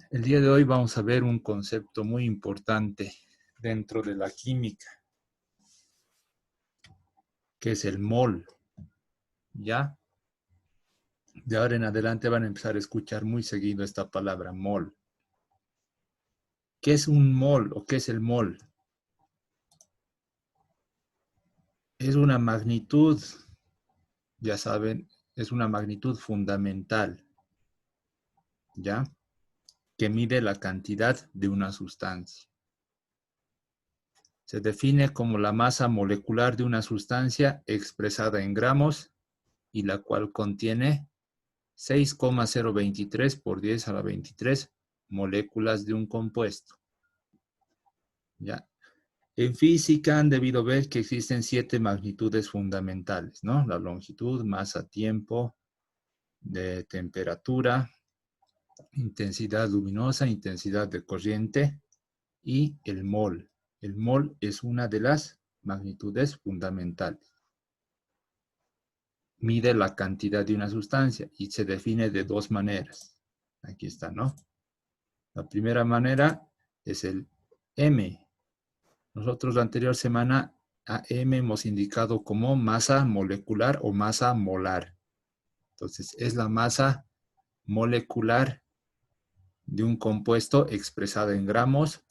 El día de hoy vamos a ver un concepto muy importante dentro de la química, que es el mol. ¿Ya? De ahora en adelante van a empezar a escuchar muy seguido esta palabra mol. ¿Qué es un mol o qué es el mol? Es una magnitud, ya saben, es una magnitud fundamental, ¿ya? Que mide la cantidad de una sustancia. Se define como la masa molecular de una sustancia expresada en gramos y la cual contiene 6,023 por 10 a la 23 moléculas de un compuesto. ¿Ya? En física han debido ver que existen 7 magnitudes fundamentales, ¿no? La longitud, masa, tiempo, de temperatura, intensidad luminosa, intensidad de corriente y el mol. El mol es una de las magnitudes fundamentales. Mide la cantidad de una sustancia y se define de dos maneras. Aquí está, ¿no? La primera manera es el M. Nosotros la anterior semana a M hemos indicado como masa molecular o masa molar. Entonces, es la masa molecular de un compuesto expresada en gramos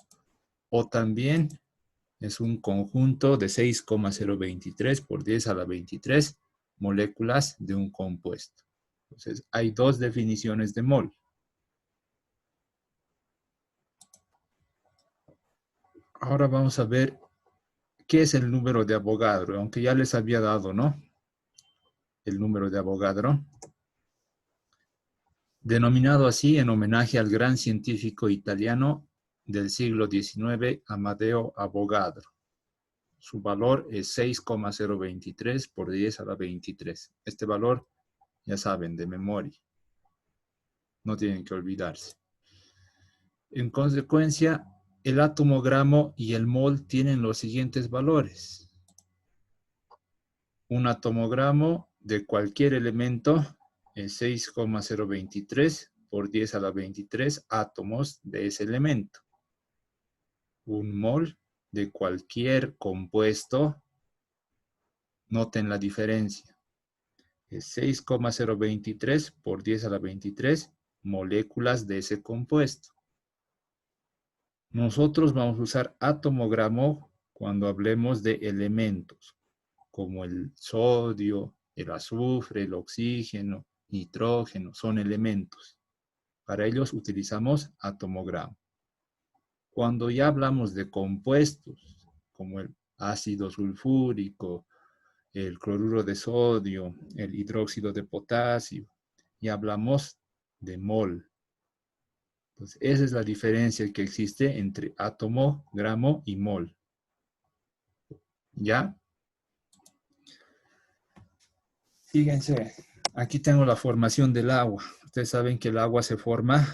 o también es un conjunto de 6,023 por 10 a la 23 moléculas de un compuesto. Entonces, hay dos definiciones de mol. Ahora vamos a ver qué es el número de Avogadro, aunque ya les había dado, ¿no? El número de Avogadro, denominado así en homenaje al gran científico italiano del siglo XIX, Amadeo Avogadro. Su valor es 6,023 por 10 a la 23. Este valor, ya saben, de memoria. No tienen que olvidarse. En consecuencia, el átomo gramo y el mol tienen los siguientes valores. Un atomogramo de cualquier elemento es 6,023 por 10 a la 23 átomos de ese elemento. Un mol de cualquier compuesto, noten la diferencia, es 6,023 por 10 a la 23 moléculas de ese compuesto. Nosotros vamos a usar atomogramo cuando hablemos de elementos, como el sodio, el azufre, el oxígeno, nitrógeno, son elementos. Para ellos utilizamos atomogramo. Cuando ya hablamos de compuestos, como el ácido sulfúrico, el cloruro de sodio, el hidróxido de potasio, ya hablamos de mol. Entonces, esa es la diferencia que existe entre átomo, gramo y mol. ¿Ya? Fíjense, aquí tengo la formación del agua. Ustedes saben que el agua se forma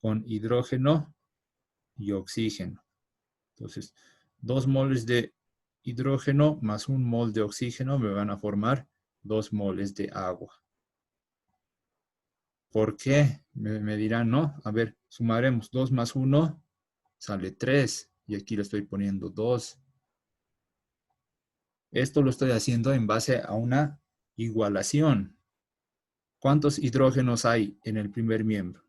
con hidrógeno y oxígeno. Entonces, 2 moles de hidrógeno más 1 mol de oxígeno me van a formar 2 moles de agua. ¿Por qué? Me dirán, ¿no? A ver, sumaremos 2 más 1, sale 3. Y aquí le estoy poniendo 2. Esto lo estoy haciendo en base a una igualación. ¿Cuántos hidrógenos hay en el primer miembro?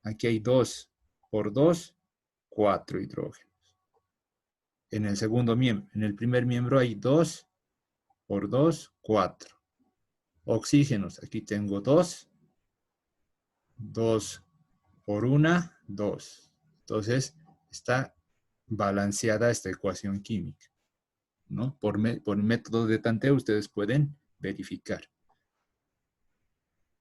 Aquí hay 2 por 2, 4 hidrógenos. En el segundo miembro, en el primer miembro hay 2 por 2, 4. Oxígenos, aquí tengo 2. 2 por 1, 2. Entonces, está balanceada esta ecuación química, ¿no? Por método de tanteo ustedes pueden verificar.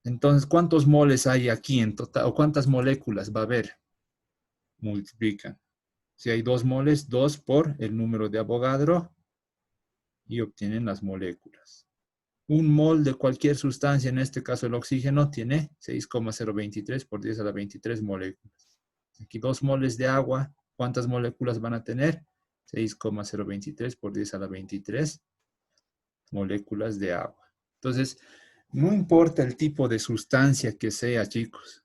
Entonces, ¿cuántos moles hay aquí en total? ¿O cuántas moléculas va a haber? Multiplican. Si hay 2 moles, 2 por el número de Avogadro y obtienen las moléculas. Un mol de cualquier sustancia, en este caso el oxígeno, tiene 6,023 por 10 a la 23 moléculas. Aquí 2 moles de agua, ¿cuántas moléculas van a tener? 6,023 por 10 a la 23 moléculas de agua. Entonces, no importa el tipo de sustancia que sea, chicos.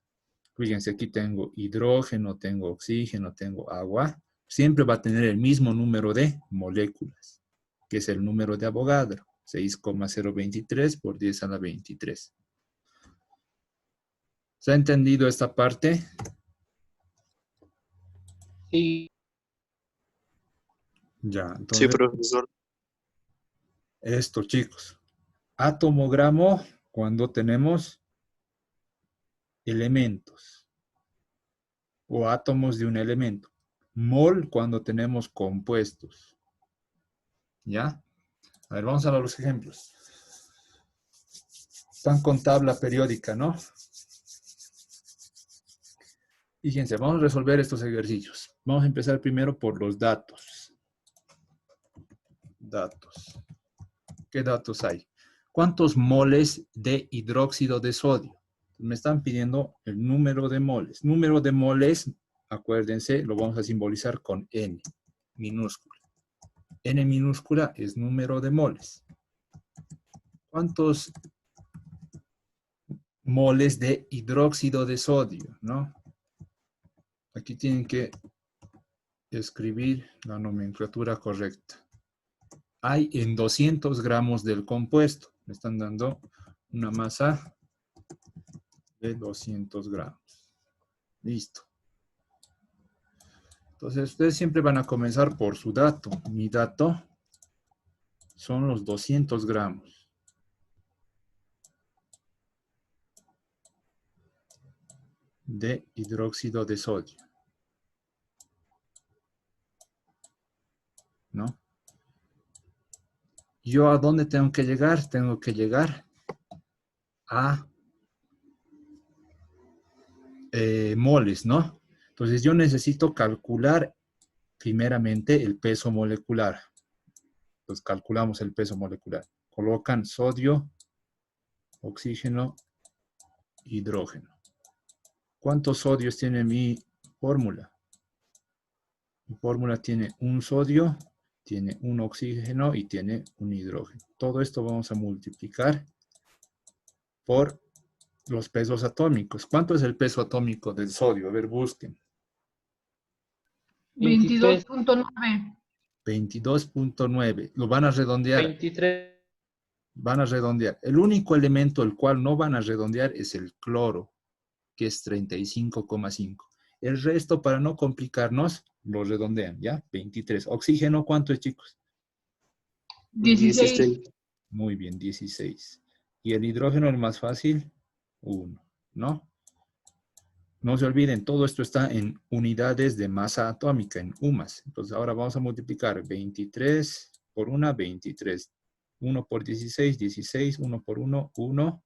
Fíjense, aquí tengo hidrógeno, tengo oxígeno, tengo agua. Siempre va a tener el mismo número de moléculas, que es el número de Avogadro, 6,023 por 10 a la 23. ¿Se ha entendido esta parte? Sí, Ya, Sí, entonces, profesor. esto, chicos. Atomogramo cuando tenemos elementos o átomos de un elemento. Mol cuando tenemos compuestos. ¿Ya? A ver, vamos a ver los ejemplos. Están con tabla periódica, ¿no? Fíjense, vamos a resolver estos ejercicios. Vamos a empezar primero por los datos. Datos. ¿Qué datos hay? ¿Cuántos moles de hidróxido de sodio? Me están pidiendo el número de moles. Número de moles, acuérdense, lo vamos a simbolizar con N minúscula. N minúscula es número de moles. ¿Cuántos moles de hidróxido de sodio, no? Aquí tienen que escribir la nomenclatura correcta. Hay en 200 gramos del compuesto. Me están dando una masa de 200 gramos. Listo. Entonces, ustedes siempre van a comenzar por su dato. Mi dato son los 200 gramos. De hidróxido de sodio. ¿No? ¿Yo a dónde tengo que llegar? Tengo que llegar a moles, ¿no? Entonces yo necesito calcular primeramente el peso molecular. Entonces calculamos el peso molecular. Colocan sodio, oxígeno, hidrógeno. ¿Cuántos sodios tiene mi fórmula? Mi fórmula tiene un sodio, tiene un oxígeno y tiene un hidrógeno. Todo esto vamos a multiplicar por los pesos atómicos. ¿Cuánto es el peso atómico del sodio? A ver, busquen. 23, 22.9. 22.9. Lo van a redondear. 23. Van a redondear. El único elemento el cual no van a redondear es el cloro, que es 35,5. El resto, para no complicarnos, lo redondean, ¿ya? 23. Oxígeno, ¿cuánto es, chicos? 16. Muy bien, 16. Y el hidrógeno, el más fácil, 1, ¿no? No se olviden, todo esto está en unidades de masa atómica, en UMAS. Entonces ahora vamos a multiplicar 23 por 1, 23. 1 por 16, 16. 1 por 1, 1.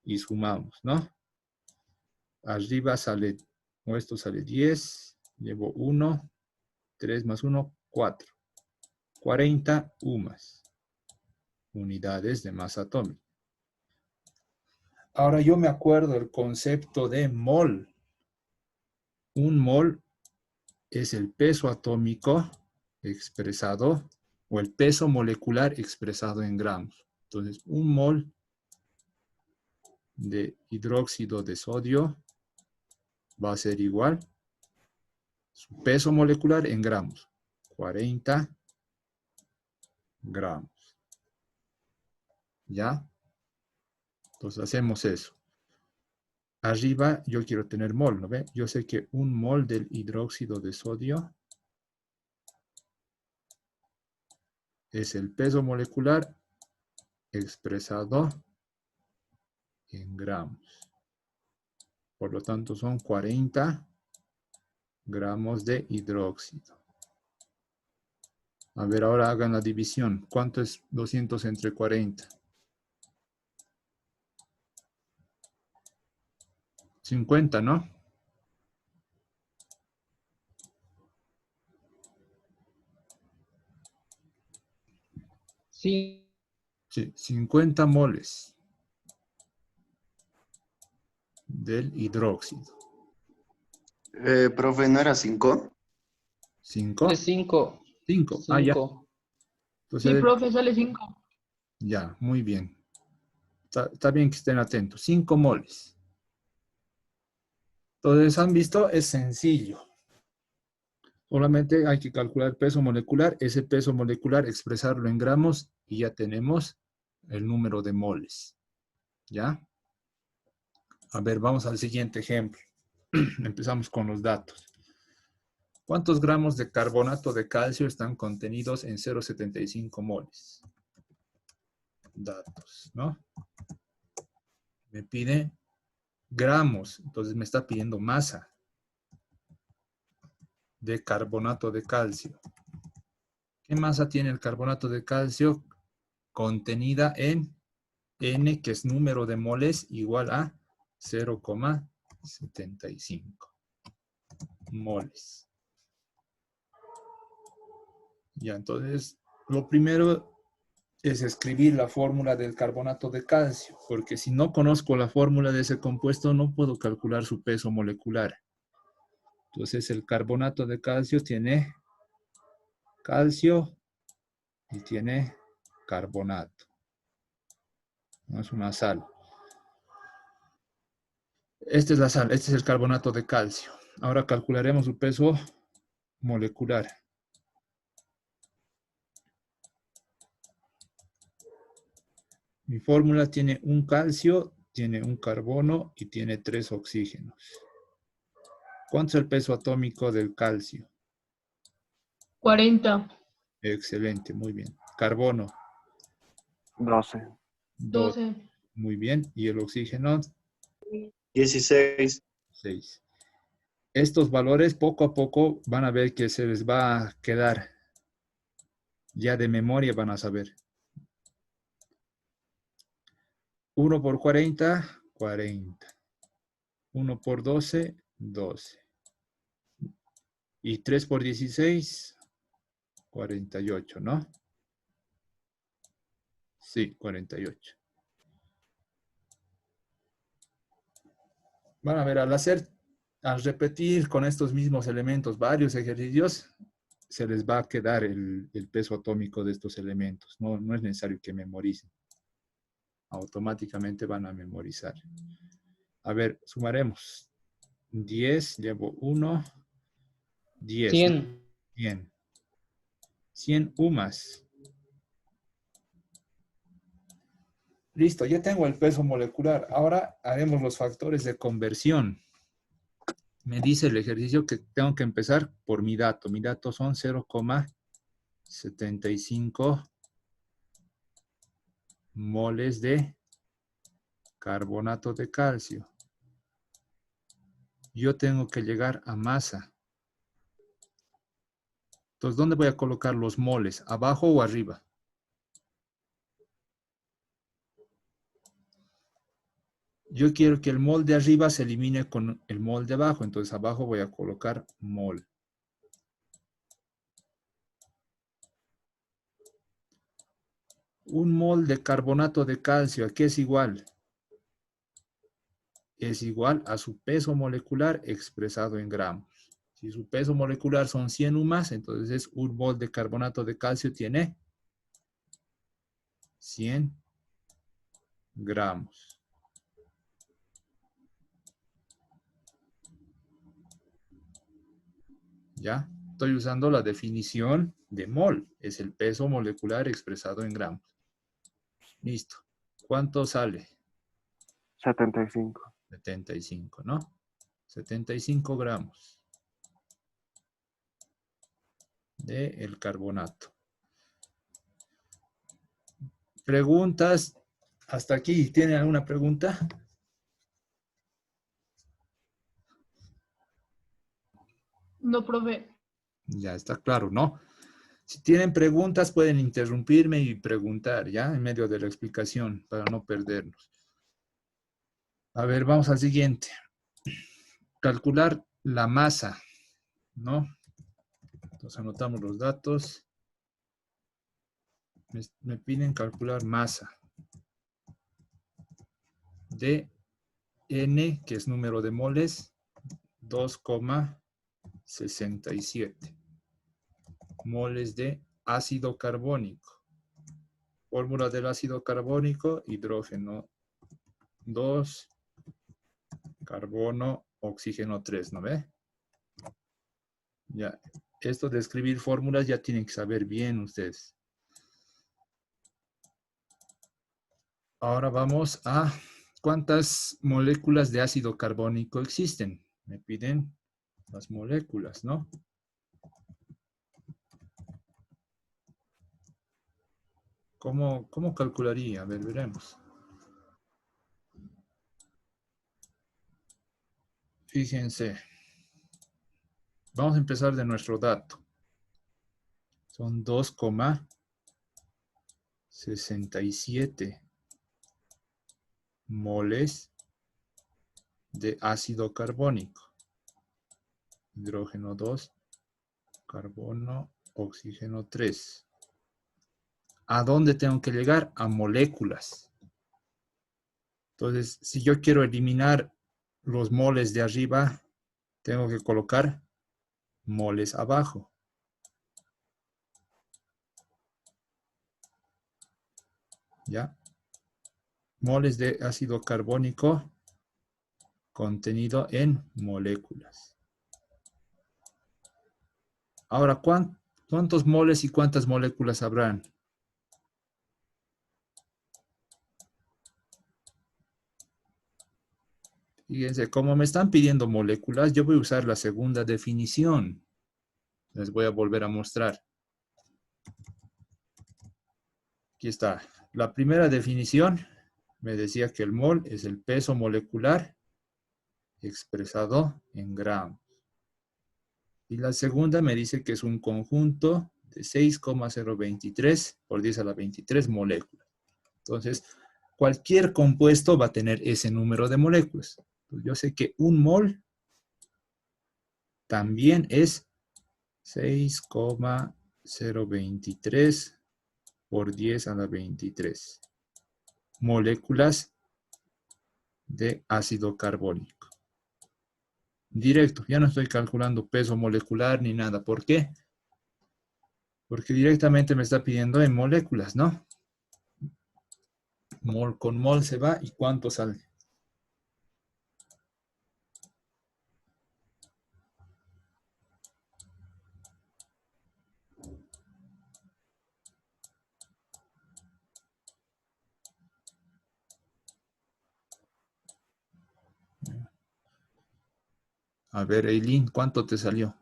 Y sumamos, ¿no? Arriba sale, o esto sale 10. Llevo 1. 3 más 1, 4. 40 UMAS. Unidades de masa atómica. Ahora yo me acuerdo el concepto de mol. Un mol es el peso atómico expresado, o el peso molecular expresado en gramos. Entonces, un mol de hidróxido de sodio va a ser igual su peso molecular en gramos, 40 gramos. ¿Ya? Entonces hacemos eso. Arriba yo quiero tener mol, ¿no ve? Yo sé que un mol del hidróxido de sodio es el peso molecular expresado en gramos. Por lo tanto, son 40 gramos de hidróxido. A ver, ahora hagan la división. ¿Cuánto es 200 entre 40? 50, ¿no? Sí, Sí, 50 moles del hidróxido. Profe, ¿no era 5? 5. es 5. 5. Ah, ya. Sí, Entonces, profe, sale 5. ya, muy bien. Está bien que estén atentos. 5 moles. Entonces, han visto, es sencillo. Solamente hay que calcular el peso molecular, ese peso molecular expresarlo en gramos y ya tenemos el número de moles. ¿Ya? A ver, vamos al siguiente ejemplo. Empezamos con los datos. ¿Cuántos gramos de carbonato de calcio están contenidos en 0,75 moles? Datos, ¿no? Me pide gramos, entonces me está pidiendo masa de carbonato de calcio. ¿Qué masa tiene el carbonato de calcio? Contenida en N, que es número de moles, igual a 0,75 moles. Ya, entonces, lo primero es escribir la fórmula del carbonato de calcio, porque si no conozco la fórmula de ese compuesto, no puedo calcular su peso molecular. Entonces, el carbonato de calcio tiene calcio y tiene carbonato. No es una sal. Esta es la sal, este es el carbonato de calcio. Ahora calcularemos su peso molecular. Mi fórmula tiene un calcio, tiene un carbono y tiene 3 oxígenos. ¿Cuánto es el peso atómico del calcio? 40. Excelente, muy bien. Carbono, 12. 2. 12. Muy bien. ¿Y el oxígeno? 16. 6. Estos valores poco a poco van a ver que se les va a quedar. Ya de memoria van a saber. 1 por 40, 40. 1 por 12, 12. Y 3 por 16, 48, ¿no? Sí, 48. Van a ver, al repetir con estos mismos elementos varios ejercicios, se les va a quedar el peso atómico de estos elementos. No es necesario que memoricen. Automáticamente van a memorizar. A ver, sumaremos. 10, llevo 1, 10. 100. 100. 100 UMAS. Listo, ya tengo el peso molecular. Ahora haremos los factores de conversión. Me dice el ejercicio que tengo que empezar por mi dato. Mi dato son 0,75 moles de carbonato de calcio. Yo tengo que llegar a masa. Entonces, ¿dónde voy a colocar los moles? ¿Abajo o arriba? Yo quiero que el mol de arriba se elimine con el mol de abajo. Entonces, abajo voy a colocar mol. Un mol de carbonato de calcio, ¿a qué es igual? Es igual a su peso molecular expresado en gramos. Si su peso molecular son 100 UMAS, entonces un mol de carbonato de calcio tiene 100 gramos. ¿Ya? Estoy usando la definición de mol. Es el peso molecular expresado en gramos. Listo. ¿Cuánto sale? 75. 75, ¿no? 75 gramos del carbonato. Preguntas. ¿Hasta aquí tienen alguna pregunta? No, profe. Ya está claro, ¿no? Si tienen preguntas, pueden interrumpirme y preguntar, ¿ya? En medio de la explicación, para no perdernos. A ver, vamos al siguiente. Calcular la masa, ¿no? Entonces anotamos los datos. Me piden calcular masa de N, que es número de moles, 2,67 moles de ácido carbónico. Fórmula del ácido carbónico, hidrógeno 2, carbono oxígeno 3, ¿no ve? Ya, esto de escribir fórmulas ya tienen que saber bien ustedes. Ahora vamos a cuántas moléculas de ácido carbónico existen. Me piden las moléculas, ¿no? ¿Cómo calcularía? A ver, veremos. Fíjense. Vamos a empezar de nuestro dato. Son 2,67 moles de ácido carbónico. Hidrógeno 2, carbono, oxígeno 3. ¿A dónde tengo que llegar? A moléculas. Entonces, si yo quiero eliminar los moles de arriba, tengo que colocar moles abajo. ¿Ya? Moles de ácido carbónico contenido en moléculas. Ahora, ¿cuántos moles y cuántas moléculas habrán? Fíjense, como me están pidiendo moléculas, yo voy a usar la segunda definición. Les voy a volver a mostrar. Aquí está. La primera definición me decía que el mol es el peso molecular expresado en gramos. Y la segunda me dice que es un conjunto de 6,023 por 10 a la 23 moléculas. Entonces, cualquier compuesto va a tener ese número de moléculas. Pues yo sé que un mol también es 6,023 por 10 a la 23 moléculas de ácido carbónico. Directo, ya no estoy calculando peso molecular ni nada. ¿Por qué? Porque directamente me está pidiendo en moléculas, ¿no? Mol con mol se va y ¿cuánto sale? A ver, Eileen, ¿cuánto te salió?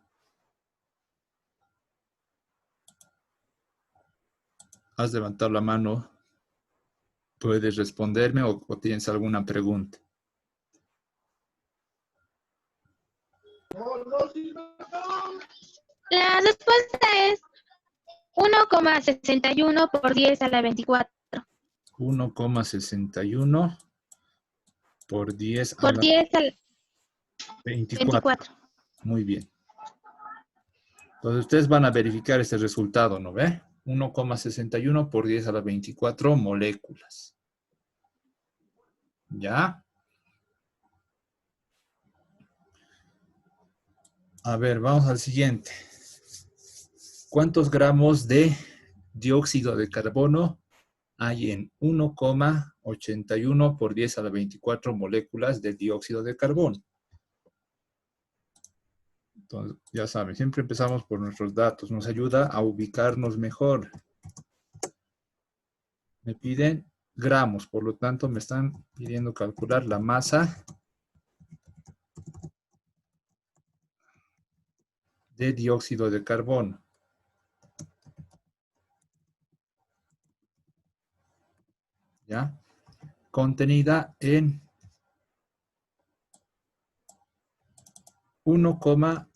Has levantado la mano. ¿Puedes responderme o tienes alguna pregunta? La respuesta es 1,61 por 10 a la 24. 1,61 por 10 a Por la 10 al 24. 24. Muy bien. Entonces ustedes van a verificar este resultado, ¿no ve? 1,61 por 10 a la 24 moléculas. ¿Ya? A ver, vamos al siguiente. ¿Cuántos gramos de dióxido de carbono hay en 1,81 por 10 a la 24 moléculas de dióxido de carbono? Entonces, ya saben, siempre empezamos por nuestros datos. Nos ayuda a ubicarnos mejor. Me piden gramos, por lo tanto me están pidiendo calcular la masa de dióxido de carbono. ¿Ya? Contenida en 1,81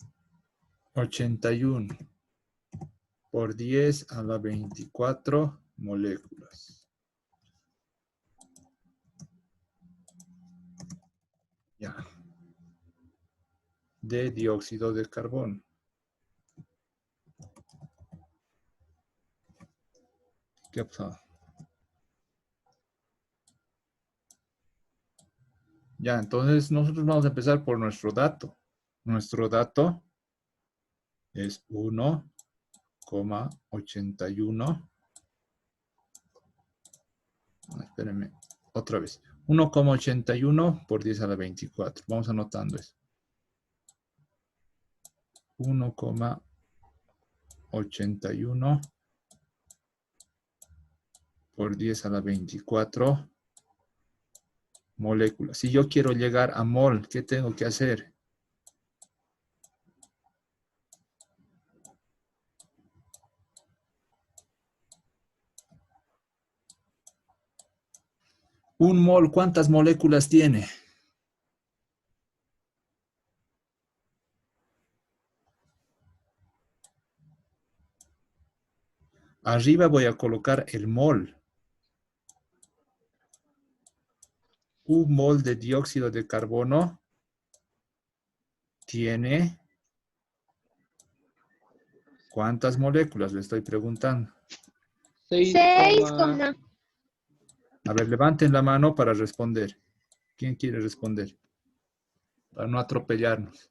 por 10 a la 24 moléculas. Ya. De dióxido de carbono. ¿Qué ha pasado? Ya, entonces nosotros vamos a empezar por nuestro dato. Nuestro dato es 1,81. Espérenme, otra vez. 1,81 por 10 a la 24. Vamos anotando eso. 1,81 por 10 a la 24 moléculas. Si yo quiero llegar a mol, ¿qué tengo que hacer? Un mol, ¿cuántas moléculas tiene? Arriba voy a colocar el mol. Un mol de dióxido de carbono tiene... ¿Cuántas moléculas? Le estoy preguntando. 6, A ver, levanten la mano para responder. ¿Quién quiere responder? Para no atropellarnos.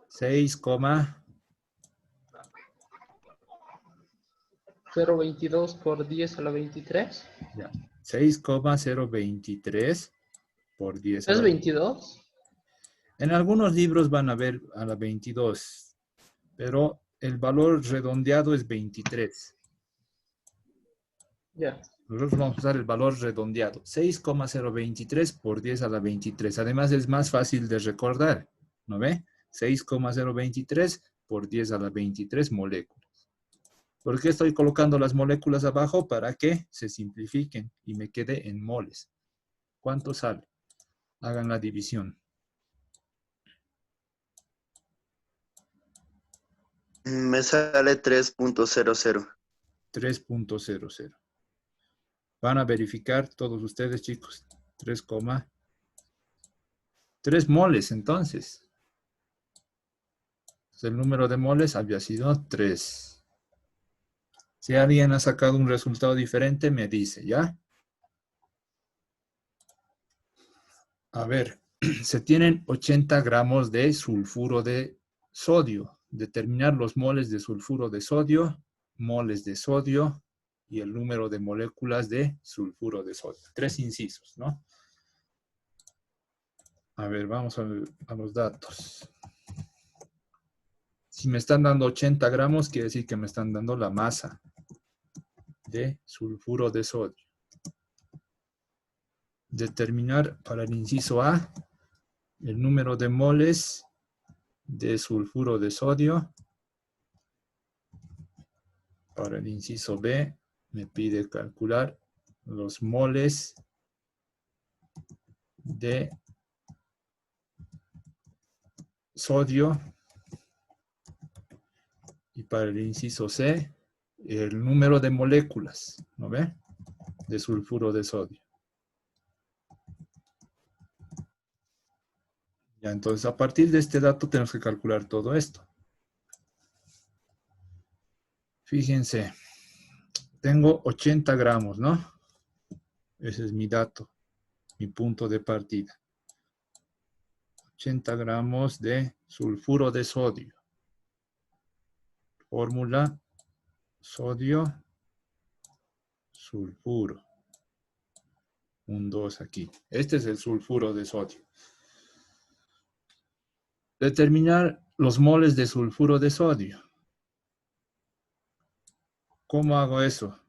0,22 por 10 a la 23. 6,023 por 10 a ¿Es la 22? En algunos libros van a ver a la 22, pero el valor redondeado es 23. Ya. Nosotros vamos a usar el valor redondeado. 6,023 por 10 a la 23. Además es más fácil de recordar. ¿No ve? 6,023 por 10 a la 23 moléculas. ¿Por qué estoy colocando las moléculas abajo? Para que se simplifiquen y me quede en moles. ¿Cuánto sale? Hagan la división. Me sale 3.00. 3.00. Van a verificar todos ustedes, chicos. 3 moles, entonces. El número de moles había sido 3. Si alguien ha sacado un resultado diferente, me dice, ¿ya? A ver, se tienen 80 gramos de sulfuro de sodio. Determinar los moles de sulfuro de sodio, moles de sodio y el número de moléculas de sulfuro de sodio. 3 incisos, ¿no? A ver, vamos a los datos. Si me están dando 80 gramos, quiere decir que me están dando la masa de sulfuro de sodio. Determinar para el inciso A el número de moles de sulfuro de sodio. Para el inciso B me pide calcular los moles de sodio. Y para el inciso C, el número de moléculas, ¿no ve? De sulfuro de sodio. Ya, entonces a partir de este dato tenemos que calcular todo esto. Fíjense, tengo 80 gramos, ¿no? Ese es mi dato, mi punto de partida. 80 gramos de sulfuro de sodio. Fórmula, sodio, sulfuro. Un 2 aquí. Este es el sulfuro de sodio. Determinar los moles de sulfuro de sodio. ¿Cómo hago eso?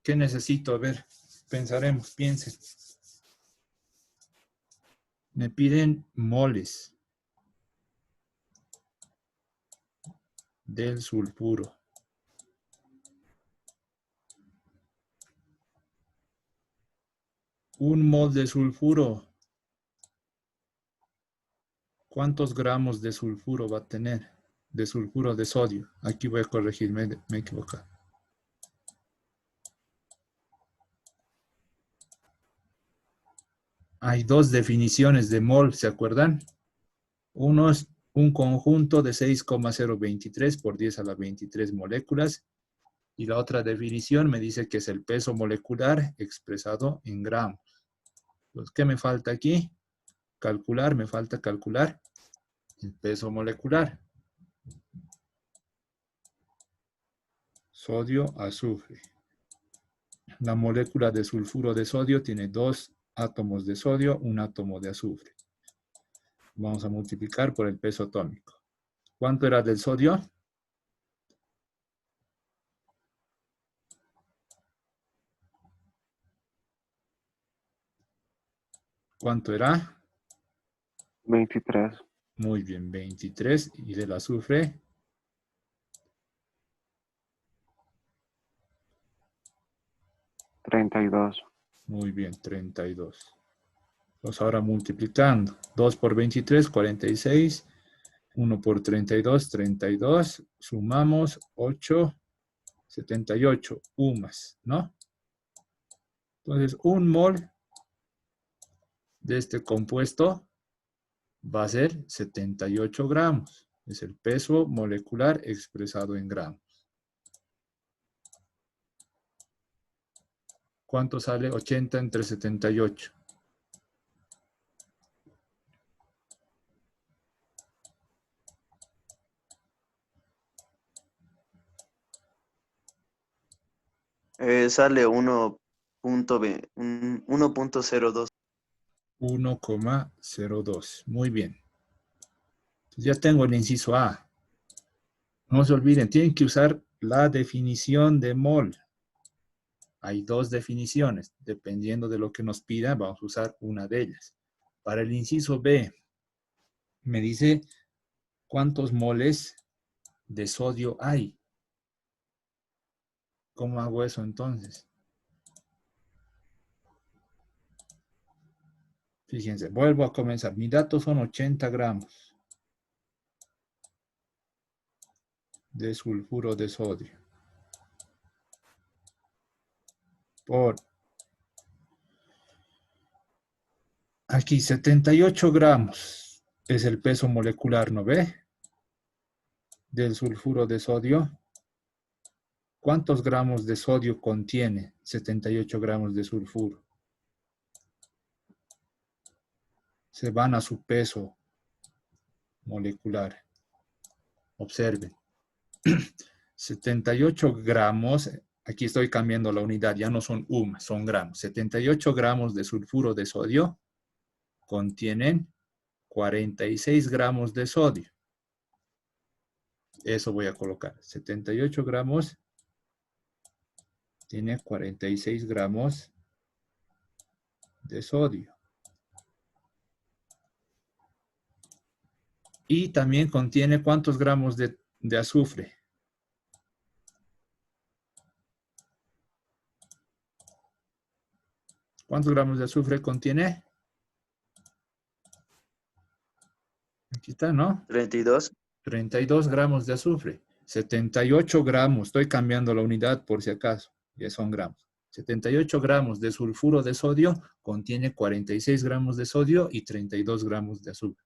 ¿Qué necesito? A ver, pensaremos, piensen. Me piden moles del sulfuro. Un mol de sulfuro. ¿Cuántos gramos de sulfuro va a tener? De sulfuro de sodio. Aquí voy a corregirme, me he equivocado. Hay dos definiciones de mol, ¿se acuerdan? Uno es un conjunto de 6,023 por 10 a la 23 moléculas. Y la otra definición me dice que es el peso molecular expresado en gramos. Entonces, ¿qué me falta aquí? Calcular, me falta calcular el peso molecular. Sodio, azufre. La molécula de sulfuro de sodio tiene 2 átomos de sodio, un átomo de azufre. Vamos a multiplicar por el peso atómico. ¿Cuánto era del sodio? ¿Cuánto era? 23. Muy bien, 23. ¿Y del azufre? 32. Muy bien, 32. Pues ahora multiplicando. 2 por 23, 46. 1 por 32, 32. Sumamos 8, 78. Más, ¿no? Entonces, un mol de este compuesto va a ser 78 gramos. Es el peso molecular expresado en gramos. ¿Cuánto sale 80 entre 78? Sale 1.02. 1,02. Muy bien. Ya tengo el inciso A. No se olviden, tienen que usar la definición de mol. Hay dos definiciones. Dependiendo de lo que nos pida, vamos a usar una de ellas. Para el inciso B, me dice cuántos moles de sodio hay. ¿Cómo hago eso entonces? Fíjense, vuelvo a comenzar. Mis datos son 80 gramos de sulfuro de sodio por aquí 78 gramos es el peso molecular, ¿no ve? Del sulfuro de sodio. ¿Cuántos gramos de sodio contiene 78 gramos de sulfuro? Se van a su peso molecular. Observen. 78 gramos, aquí estoy cambiando la unidad, ya no son son gramos. 78 gramos de sulfuro de sodio contienen 46 gramos de sodio. Eso voy a colocar. 78 gramos tiene 46 gramos de sodio. Y también contiene ¿cuántos gramos de azufre? ¿Cuántos gramos de azufre contiene? Aquí está, ¿no? 32. 32 gramos de azufre. 78 gramos, estoy cambiando la unidad por si acaso, ya son gramos. 78 gramos de sulfuro de sodio contiene 46 gramos de sodio y 32 gramos de azufre.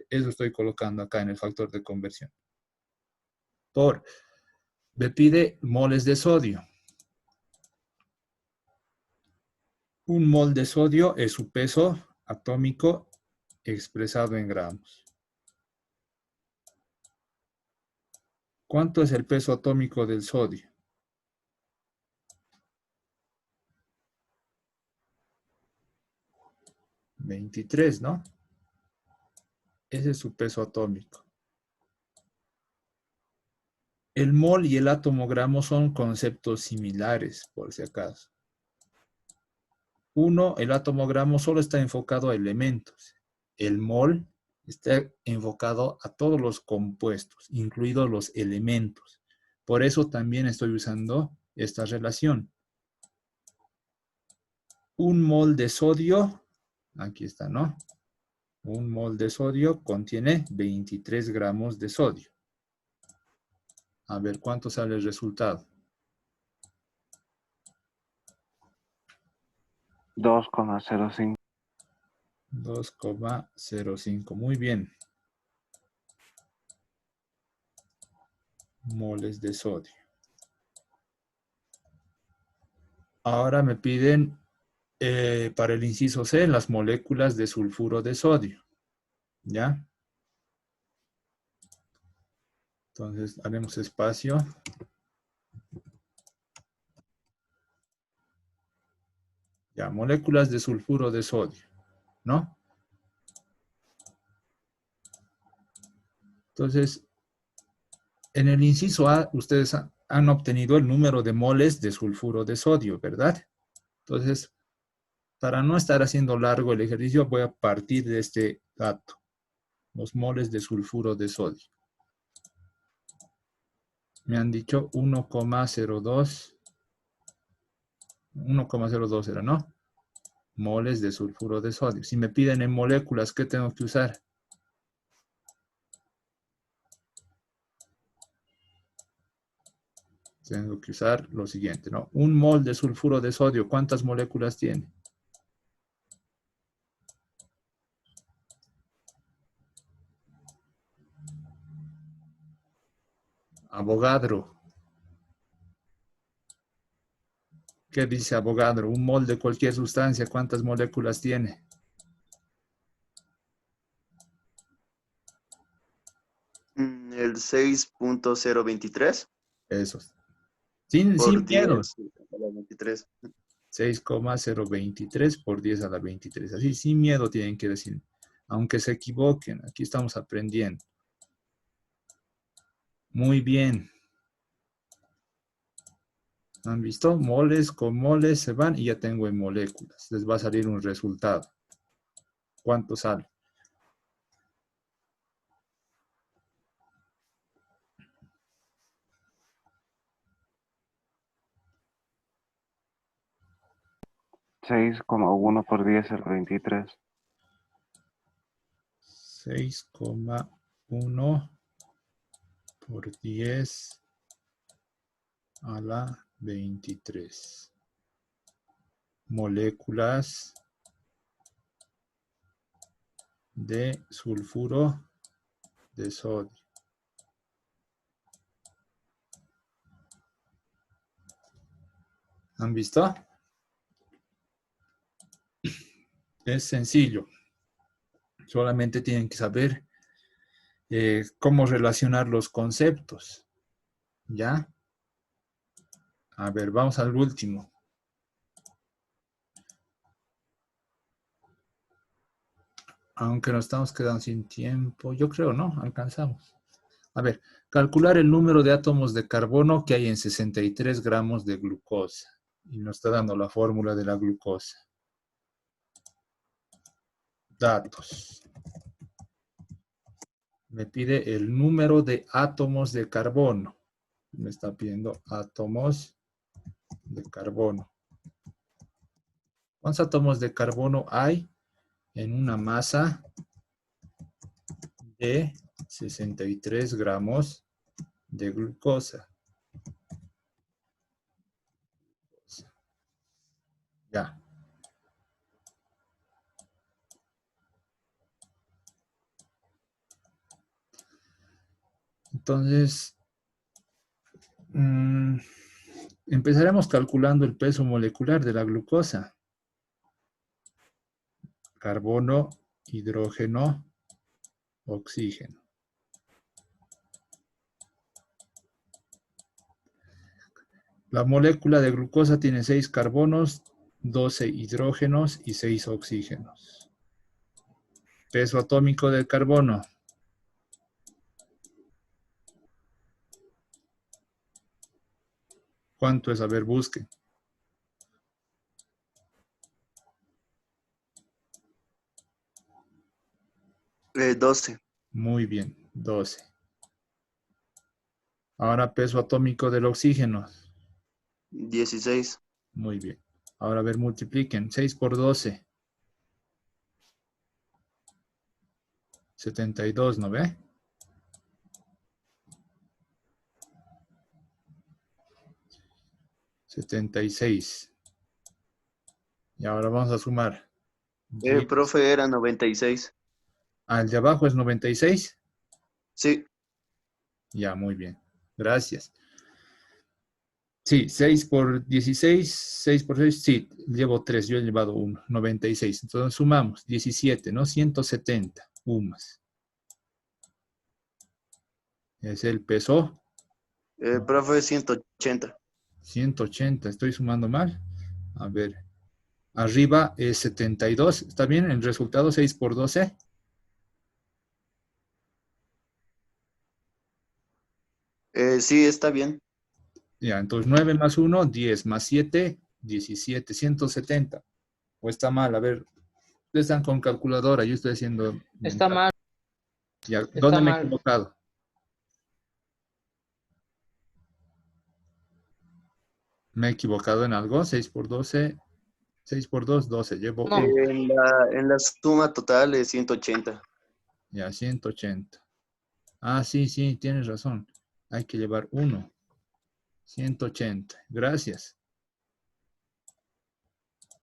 Eso estoy colocando acá en el factor de conversión. Me pide moles de sodio. Un mol de sodio es su peso atómico expresado en gramos. ¿Cuánto es el peso atómico del sodio? 23, ¿no? Ese es su peso atómico. El mol y el átomo-gramo son conceptos similares, por si acaso. El átomo-gramo solo está enfocado a elementos. El mol está enfocado a todos los compuestos, incluidos los elementos. Por eso también estoy usando esta relación. Un mol de sodio, aquí está, ¿no? Un mol de sodio contiene 23 gramos de sodio. A ver, ¿cuánto sale el resultado? 2,05. 2,05. Muy bien. Moles de sodio. Ahora me piden para el inciso C las moléculas de sulfuro de sodio. ¿Ya? Entonces haremos espacio. Ya, moléculas de sulfuro de sodio, ¿no? Entonces, en el inciso A, ustedes han obtenido el número de moles de sulfuro de sodio, ¿verdad? Entonces, para no estar haciendo largo el ejercicio, voy a partir de este dato. Los moles de sulfuro de sodio. Me han dicho 1,02. 1,02 era, ¿no? Moles de sulfuro de sodio. Si me piden en moléculas, ¿qué tengo que usar? Tengo que usar lo siguiente, ¿no? Un mol de sulfuro de sodio, ¿cuántas moléculas tiene? Avogadro. ¿Qué dice Avogadro? Un mol de cualquier sustancia, ¿cuántas moléculas tiene? El 6.023 Eso. Sin por miedo. 10 a la 23. 6,023 por 10 a la 23. Así, sin miedo tienen que decir. Aunque se equivoquen, aquí estamos aprendiendo. Muy bien. ¿Han visto? Moles con moles se van y ya tengo en moléculas. Les va a salir un resultado. ¿Cuánto sale? Seis coma uno por 10 a la 23. 6,1 por 10 a la 23. Moléculas de sulfuro de sodio. ¿Han visto? Es sencillo. Solamente tienen que saber cómo relacionar los conceptos. ¿Ya? A ver, vamos al último. Aunque nos estamos quedando sin tiempo. Yo creo, ¿no? Alcanzamos. A ver, calcular el número de átomos de carbono que hay en 63 gramos de glucosa. Y nos está dando la fórmula de la glucosa. Datos. Me pide el número de átomos de carbono. Me está pidiendo átomos de carbono. ¿Cuántos átomos de carbono hay en una masa de 63 gramos de glucosa? Ya. Entonces, empezaremos calculando el peso molecular de la glucosa. Carbono, hidrógeno, oxígeno. La molécula de glucosa tiene 6 carbonos, 12 hidrógenos y 6 oxígenos. Peso atómico del carbono. ¿Cuánto es? A ver, busque. 12. Muy bien, 12. Ahora peso atómico del oxígeno. 16. Muy bien. Ahora a ver, multipliquen. 6 por 12. 72, ¿no ve? 76. Y ahora vamos a sumar. Profe, era 96. Ah, el de abajo es 96. Sí. Ya, muy bien. Gracias. Sí, 6 por 16, 6 por 6, sí, llevo 3, yo he llevado 1, 96. Entonces sumamos 17, ¿no? 170 UMAS. Es el peso. Profe, 180. 180, estoy sumando mal. A ver, arriba es 72, ¿está bien? El resultado 6 por 12. Sí, está bien. Ya, entonces 9 más 1, 10 más 7, 17, 170. ¿O está mal? A ver, ustedes están con calculadora, yo estoy haciendo Está mental. mal, Ya, está ¿dónde me he mal. equivocado? ¿Me he equivocado en algo? 6 por 12, 6 por 2, 12. Llevo No. 1. En la suma total es 180. Ya, 180. Ah, sí, sí, tienes razón. Hay que llevar 1. 180. Gracias.